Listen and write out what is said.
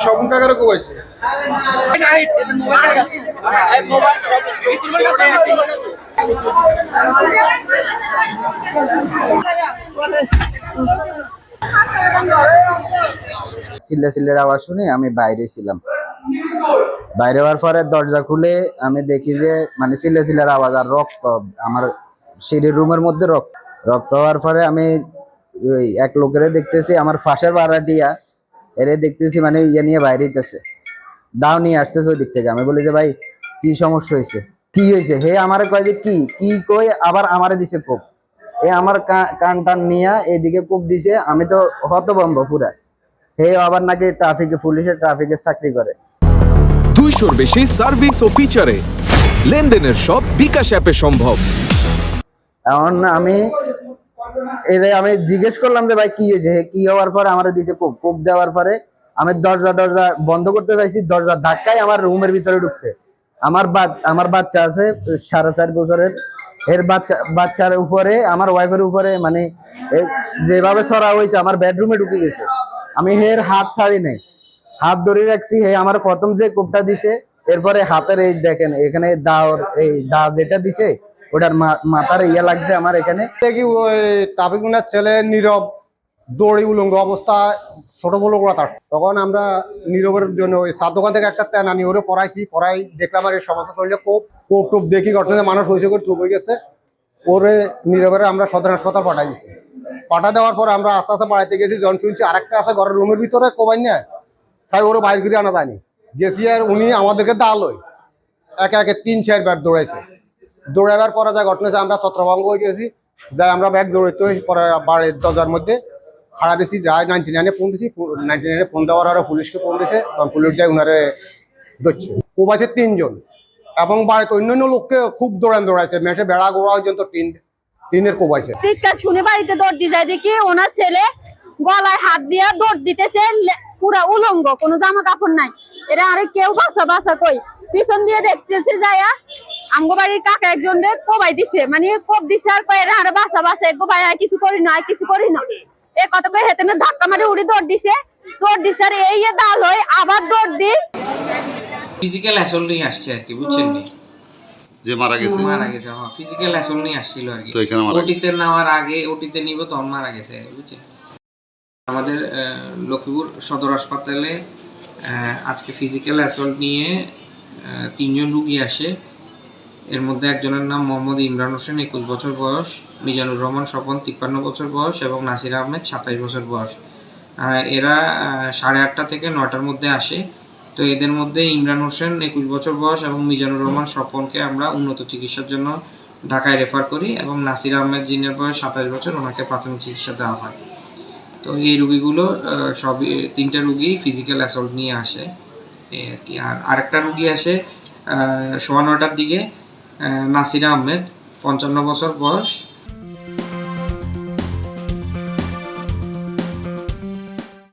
স্বপন কাকারও কোবাইছে। চিল্লাচিল্লির আওয়াজ শুনে আমি বাইরে ছিলাম। বাইরে হওয়ার পরে দরজা খুলে আমি দেখি যে মানে চিল্লাচিল্লির আওয়াজ আর রক্ত, আমার সিঁড়ির রুমের মধ্যে রক্ত রক্ত হওয়ার পরে আমি ওই এক লোকের দেখতেছি, আমার ফাঁসের ভাড়াটিয়া এরে দেখতেছি মানে ইয়ে নিয়ে বাইরে হইতেছে, দাও নিয়ে আসতেছে ওই দিক থেকে। আমি বলি যে ভাই কি সমস্যা হয়েছে, কি হয়েছে? হে আমারে কয় যে কি কি কই আবার আমারে দিছে কোপ। এ আমার কান টান নিয়ে এইদিকে কোপ দিছে। আমি তো হতভম্ব পুরা। হে আবার নাকি পুলিশের ট্রাফিকের চাকরি করে। 200-র বেশি সার্ভিস ও ফিচারে লেনদেনের সব বিকাশ অ্যাপে সম্ভব। এখন আমি জিজ্ঞেস করলাম যে ভাই কি হয়েছে? কি হওয়ার পরে আমার দিছে কোপ দেওয়ার পরে আমি দরজা বন্ধ করতে চাইছি, দরজা ধাক্কায় আমার রুমের ভিতরে ঢুকছে। আমার বাচ্চা আছে 4.5 বছরের। এর বাচ্চার উপরে আমার ওয়াইফের উপরে মানে যেভাবে ছড়া হয়েছে আমার বেডরুমে ঢুকে গেছে। আমি এর হাত ছাড়ি নাই, হাত ধরে রাখছি। হে আমার প্রথম যে কোপটা দিছে, এরপরে হাতের এই দেখেন এখানে দা যেটা দিছে ওটার মাথার ইয়ে লাগছে আমার এখানে। দেখি ওই ট্রাফিক গুনার ছেলে নীরব দৌড়ি উলঙ্গ অবস্থায় ছোট বড় করা তার। তখন আমরা নীরবের জন্য ওই চার দোকান থেকে একটা তেন আনি ওরে পড়াই দেখলাম আর এই সমস্যা শরীরে কোপ টোপ দেখি ঘটনা মানুষ হয়েছে করে থুপ হয়ে গেছে। ওরে নীরবের আমরা সদর হাসপাতাল পাঠাই দিছি। পাঠা দেওয়ার পর আমরা আস্তে আস্তে বাড়াইতে গেছি। জন শুনছি আরেকটা আছে ঘরের রুমের ভিতরে কোবাই না তাই ওরা বাইর করে আনা যায়নি। গেছি আর উনি আমাদেরকে দাঁড়ালোই একে একে 3-4 বার দৌড়াইছে। দৌড়াবার পরে যা ঘটনা আমরা ছত্রভঙ্গ হয়ে গেছি। যাই আমরা ব্যাগ দৌড়াইতে পরে বাড়ির দরজার মধ্যে খাড়া দিছি, যাই 99-এ ফোন দিছি। 99-এ ফোন দেওয়ার আরো পুলিশকে ফোন দিছে, পুলিশ যায় উনারে ধরছে। কোবাইছে 3 জন এবং বাড়িতে অন্যান্য লোককে খুব দৌড়াইছে। মেশে বেড়া গোড়া পর্যন্ত টিনের কোবাইছে। চিৎকার শুনে বাড়িতে দৌড় দিয়ে যায়, দেখি ওনার ছেলে গলায় হাত দিয়ে দৌড় দিতেছে, পুরা উলঙ্গ, কোনো জামা কাপড় নাই। এরা আরে কেউ বাসা কই পিছন দিয়ে দেখতেছে যায়া আঙ্গবাড়ির কাকা একজন রে কোবাই দিছে, মানে কোপ দিছে আর কয় আরে বাসা একগো ভাই আর কিছু করি না এ কত কই হেতেনে ধাক্কা মারে উড়ি দৌড় দিছে আর এই দাল হয় আবার দৌড় দি ফিজিক্যাল অ্যাসল্ট নিয়ে আসছে আর কি, বুঝছেন নি? যে মারা গেছে হ্যাঁ, ফিজিক্যাল অ্যাসল্ট নিয়ে আসছিল আর কি। তো এখানে ওটিতে নেওয়ার আগে ওটিতে নিব তখন মারা গেছে, বুঝছেন? আমাদের লক্ষ্মীপুর সদর হাসপাতালে আজকে ফিজিক্যাল অ্যাসল্ট নিয়ে 3 জন রুগী আসে। এর মধ্যে একজনের নাম মোহাম্মদ ইমরান হোসেন 21 বছর বয়স, মিজানুর রহমান স্বপন 53 বছর বয়স এবং নাসির আহমেদ 27 বছর বয়স। এরা 8:30 থেকে 9টার মধ্যে আসে। তো এদের মধ্যে ইমরান হোসেন 21 বছর বয়স এবং মিজানুর রহমান স্বপনকে আমরা উন্নত চিকিৎসার জন্য ঢাকায় রেফার করি এবং নাসির আহমেদ জিনের বয়স 27 বছর, ওনাকে প্রাথমিক চিকিৎসা দেওয়া হয়। তো এই রুগীগুলো সবই 3টা রুগী ফিজিক্যাল অ্যাসল্ট নিয়ে আসে আর কি। আর আরেকটা রুগী আসে 9:15টার দিকে, নাসির আহমেদ 55 বছর বয়স,